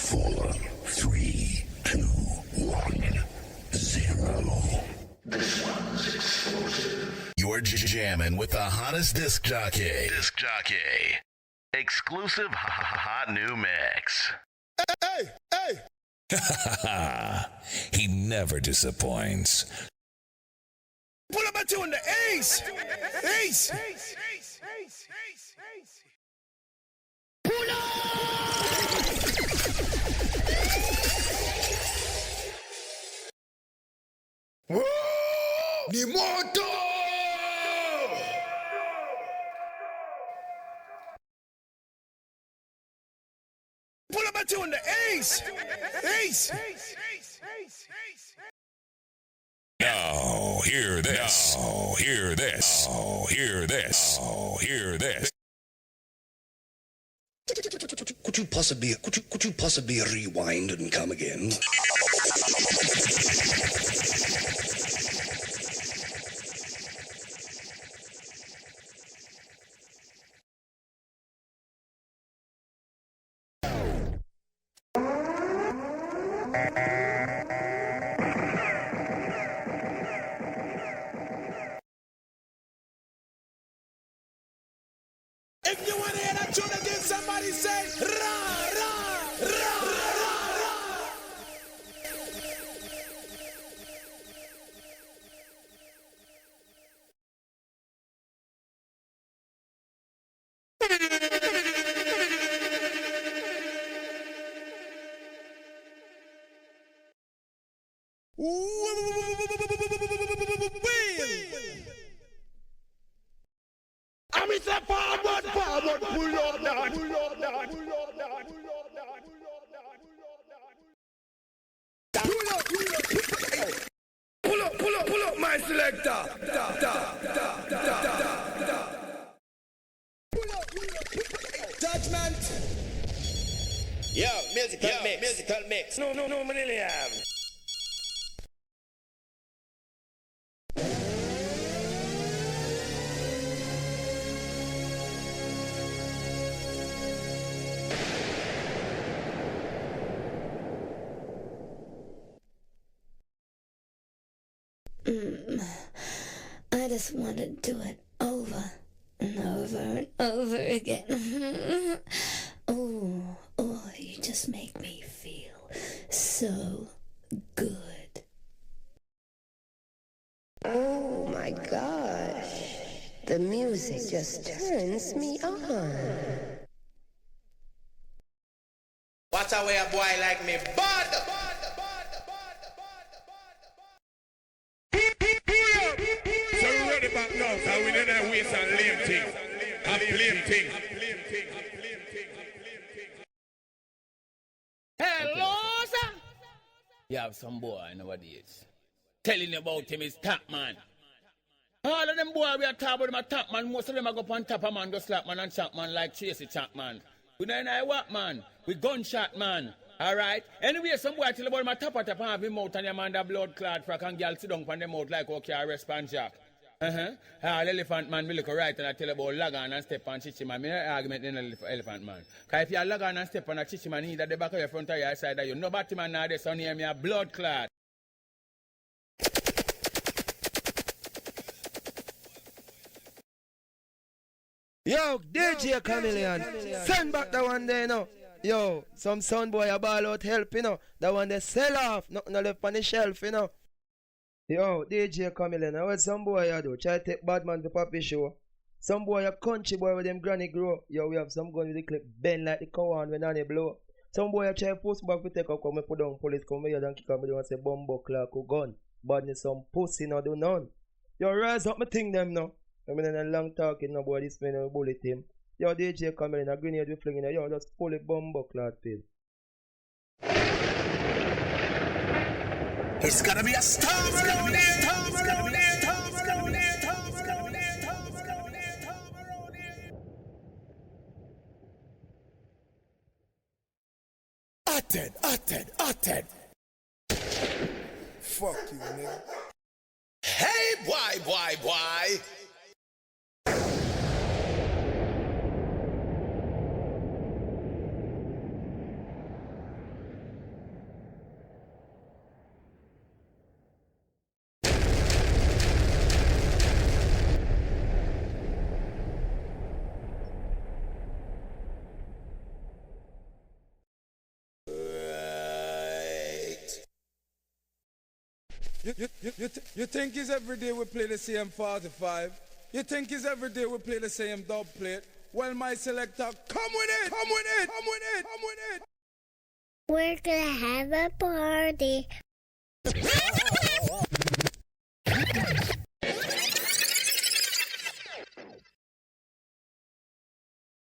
4, 3, 2, 1, 0. This one's explosive. You're jamming with the hottest disc jockey. Exclusive hot new mix. Hey! He never disappoints. Pull up a tune, the Ace! Ace! Pull up! Woo! The moto! Pull up a tune, the Ace! Ace! Now, hear this. Now, hear this. Now, hear this. Now, hear this. Could you possibly rewind and come again? If you want to hear that tune again, somebody say, ra, ra, ra, ra, ra. I'm in the forward, pull up that. Pull up, my selector. Judgment. Yo, musical mix. No, Millennium. I just want to do it over and over and over again. Oh, you just make me feel so good. Oh my gosh, the music just turns me on. Watch out where a boy like me, bud. So we ready back now, so we don't waste and lame thing. A lame thing. Hello, sir. You have some boy nowadays. Telling you about him is top man. All of them boy we are talking about them a top man. Most of them are go up on top of man, go slap man and chop man like Chasey chop man. We don't know what man. We gunshot man. Alright? Anyway, some boy tell about my top and have him out and your man the blood clot frack and girl sit down on them out like okay, arrest pan jack. All elephant man, we look right and I tell about Lagan and step on Chichi man. Me argument in elephant man. Because if you Lagan and step on a Chichi man, either the back of your front or your side of you. Nobody man now this on here me a blood clot. Yo, DJ Chameleon, send back that one there, you know. Yo, some sound boy a ball out help, you know. That one they sell off, nothing left on the shelf, you know. Yo, DJ Chameleon, what some boy you do? Try to take bad man to Papi show. Some boy a country boy with them granny grow. Yo, we have some gun with the clip bend like the cow on when they blow. Some boy a try post back to take up, come and put down police, come here and kick up, they want to say bumbo clock or gun. Badness some pussy, no do none. Yo, rise up, me think them now. I mean, in a long talking about this man will bullet him. Yo, DJ coming in a grenade with flinging it. Yo, just pull it bumbo clot pill. It's gonna be a storm around here. Atted. Fuck you, nigga. Hey, boy. You think it's every day we play the same 45? You think it's every day we play the same dub plate? Well, my selector, come with it, come with it, come with it, come with it. We're gonna have a party.